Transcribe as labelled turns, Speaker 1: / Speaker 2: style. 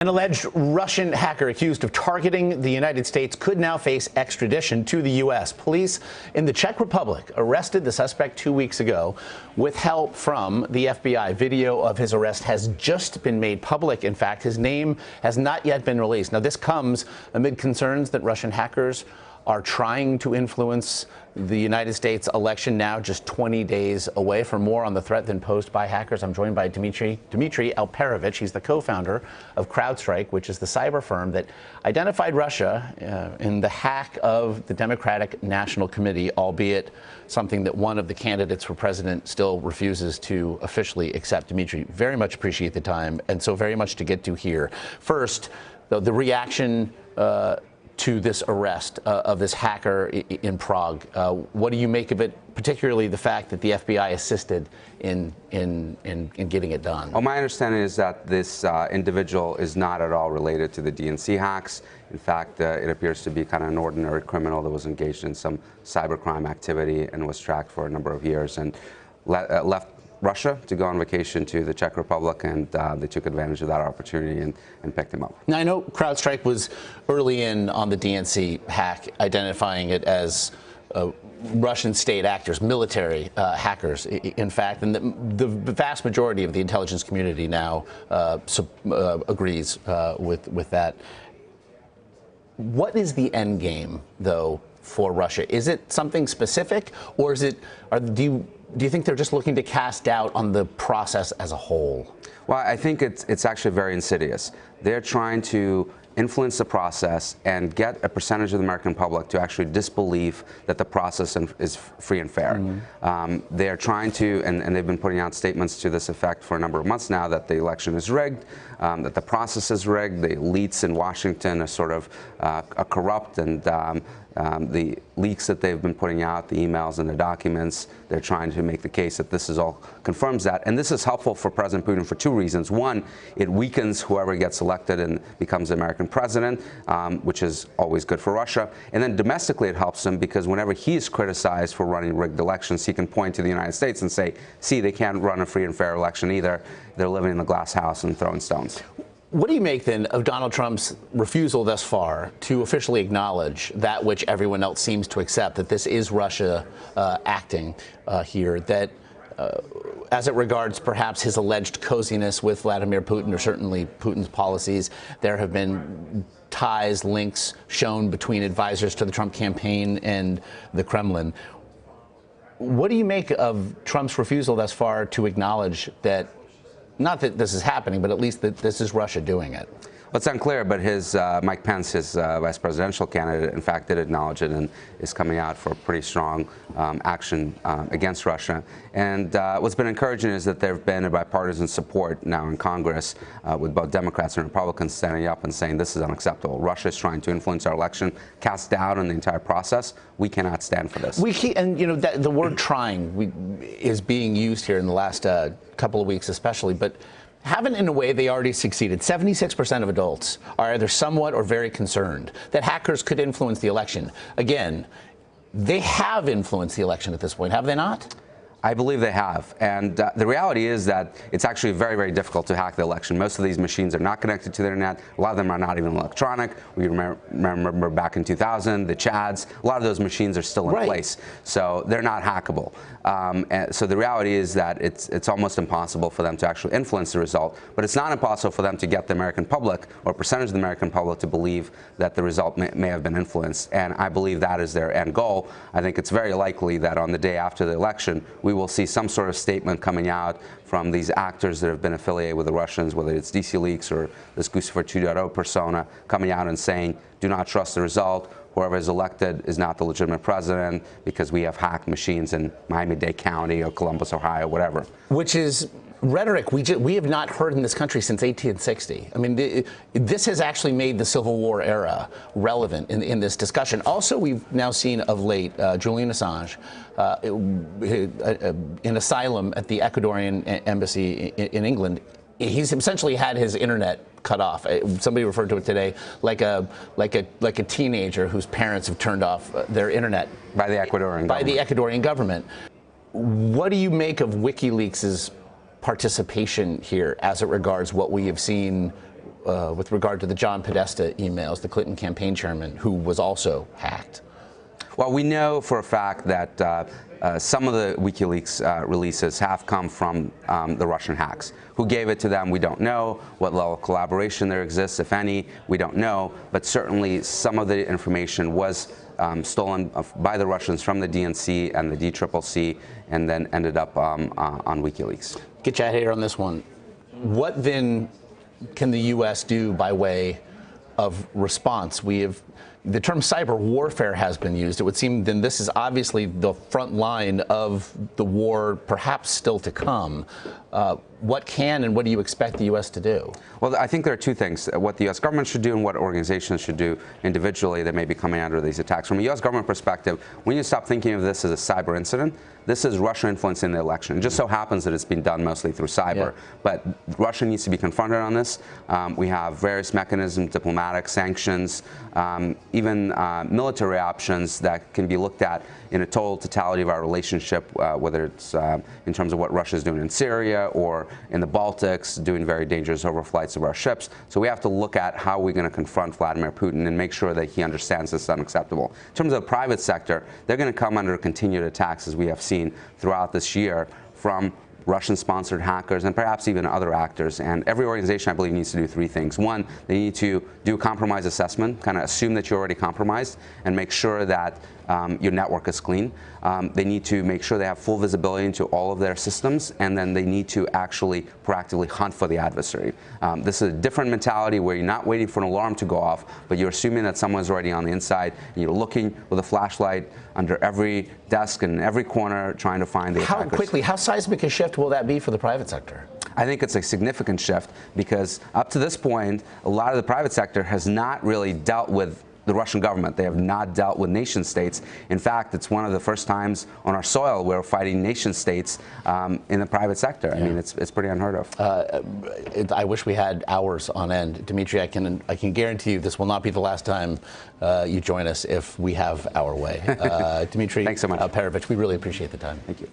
Speaker 1: An alleged Russian hacker accused of targeting the United States could now face extradition to the U.S. Police in the Czech Republic arrested the suspect 2 weeks ago with help from the FBI. Video of his arrest has just been made public. In fact, his name has not yet been released. Now, this comes amid concerns that Russian hackers are trying to influence the United States election, now just 20 days away. For more on the threat then posed by hackers, I'm joined by Dmitri Alperovitch. He's the co-founder of CrowdStrike, which is the cyber firm that identified Russia in the hack of the Democratic National Committee, albeit something that one of the candidates for president still refuses to officially accept. Dmitri, very much appreciate the time, and so very much to get to here. First, the reaction to this arrest of this hacker in Prague. What do you make of it, particularly the fact that the FBI assisted in getting it done?
Speaker 2: Well, my understanding is that this individual is not at all related to the DNC hacks. In fact, it appears to be kind of an ordinary criminal that was engaged in some cybercrime activity and was tracked for a number of years and left Russia to go on vacation to the Czech Republic, and they took advantage of that opportunity and picked him up. Now,
Speaker 1: I know CrowdStrike was early in on the DNC hack, identifying it as Russian state actors, military hackers, in fact, and the vast majority of the intelligence community now agrees with that. What is the end game, though, for Russia? Is it something specific, or is it? Do you think they're just looking to cast doubt on the process as a whole?
Speaker 2: Well, I think it's actually very insidious. They're trying to influence the process and get a percentage of the American public to actually disbelieve that the process is free and fair. Mm-hmm. They're trying to, and they've been putting out statements to this effect for a number of months now, that the election is rigged, that the process is rigged, the elites in Washington are sort of corrupt, and the leaks that they've been putting out, the emails and the documents, they're trying to make the case that this is all confirms that. And this is helpful for President Putin for two reasons. One, it weakens whoever gets elected and becomes the American president, which is always good for Russia. And then domestically it helps him because whenever he's criticized for running rigged elections, he can point to the United States and say, see, they can't run a free and fair election either. They're living in the glass house and throwing stones.
Speaker 1: What do you make, then, of Donald Trump's refusal thus far to officially acknowledge that which everyone else seems to accept, that this is Russia acting here, that as it regards perhaps his alleged coziness with Vladimir Putin, or certainly Putin's policies, there have been ties, links shown between advisors to the Trump campaign and the Kremlin. What do you make of Trump's refusal thus far to acknowledge that, not that this is happening, but at least that this is Russia doing it?
Speaker 2: Well, it's unclear, but his Mike Pence, his vice presidential candidate, in fact, did acknowledge it and is coming out for pretty strong action against Russia. And what's been encouraging is that there have been a bipartisan support now in Congress with both Democrats and Republicans standing up and saying this is unacceptable. Russia is trying to influence our election, cast doubt on the entire process. We cannot stand for this.
Speaker 1: And you know, the word "trying" is being used here in the last couple of weeks, especially, but haven't, in a way, they already succeeded? 76% of adults are either somewhat or very concerned that hackers could influence the election. Again, they have influenced the election at this point, have they not?
Speaker 2: I believe they have. And the reality is that it's actually very, very difficult to hack the election. Most of these machines are not connected to the internet. A lot of them are not even electronic. We remember back in 2000, the Chads. A lot of those machines are still in place. So they're not hackable. And so the reality is that it's almost impossible for them to actually influence the result. But it's not impossible for them to get the American public, or a percentage of the American public, to believe that the result may have been influenced. And I believe that is their end goal. I think it's very likely that on the day after the election, we will see some sort of statement coming out from these actors that have been affiliated with the Russians, whether it's DC Leaks or this Guccifer 2.0 persona, coming out and saying, do not trust the result. Whoever is elected is not the legitimate president because we have hacked machines in Miami-Dade County or Columbus, Ohio, whatever.
Speaker 1: Which is rhetoric we have not heard in this country since 1860. I mean, this has actually made the Civil War era relevant in this discussion. Also, we've now seen of late Julian Assange in asylum at the Ecuadorian embassy in England. He's essentially had his internet cut off. Somebody referred to it today like a teenager whose parents have turned off their internet
Speaker 2: by the Ecuadorian government.
Speaker 1: What do you make of WikiLeaks' participation here as it regards what we have seen with regard to the John Podesta emails, the Clinton campaign chairman, who was also hacked?
Speaker 2: Well, we know for a fact that some of the WikiLeaks releases have come from the Russian hacks. Who gave it to them, we don't know. What level of collaboration there exists, if any, we don't know. But certainly some of the information was stolen by the Russians from the DNC and the DCCC, and then ended up on WikiLeaks.
Speaker 1: Get you out here on this one. What then can the U.S. do by way of response? The term cyber warfare has been used. It would seem then this is obviously the front line of the war, perhaps still to come. What can and what do you expect the U.S. to do?
Speaker 2: Well, I think there are two things, what the U.S. government should do and what organizations should do individually that may be coming under these attacks. From a U.S. government perspective, we need to stop thinking of this as a cyber incident. This is Russia influencing the election. It just so happens that it's been done mostly through cyber. Yeah. But Russia needs to be confronted on this. We have various mechanisms, diplomatic sanctions, even military options that can be looked at in a totality of our relationship, whether it's in terms of what Russia is doing in Syria or in the Baltics, doing very dangerous overflights of our ships. So we have to look at how we're going to confront Vladimir Putin and make sure that he understands this is unacceptable. In terms of the private sector, they're going to come under continued attacks, as we have seen throughout this year, from Russian-sponsored hackers and perhaps even other actors. And every organization, I believe, needs to do three things. One, they need to do a compromise assessment, kind of assume that you're already compromised, and make sure that your network is clean. They need to make sure they have full visibility into all of their systems, and then they need to actually proactively hunt for the adversary. This is a different mentality where you're not waiting for an alarm to go off, but you're assuming that someone's already on the inside, and you're looking with a flashlight under every desk and every corner trying to find the attackers.
Speaker 1: How quickly, how seismic a shift will that be for the private sector?
Speaker 2: I think it's a significant shift because up to this point, a lot of the private sector has not really dealt with the Russian government. They have not dealt with nation states. In fact, it's one of the first times on our soil where we're fighting nation states in the private sector. Yeah. I mean, it's pretty unheard of.
Speaker 1: I wish we had hours on end. Dmitri, I can guarantee you this will not be the last time you join us if we have our way. Dmitri
Speaker 2: Thanks so much.
Speaker 1: Alperovitch, we really appreciate the time.
Speaker 2: Thank you.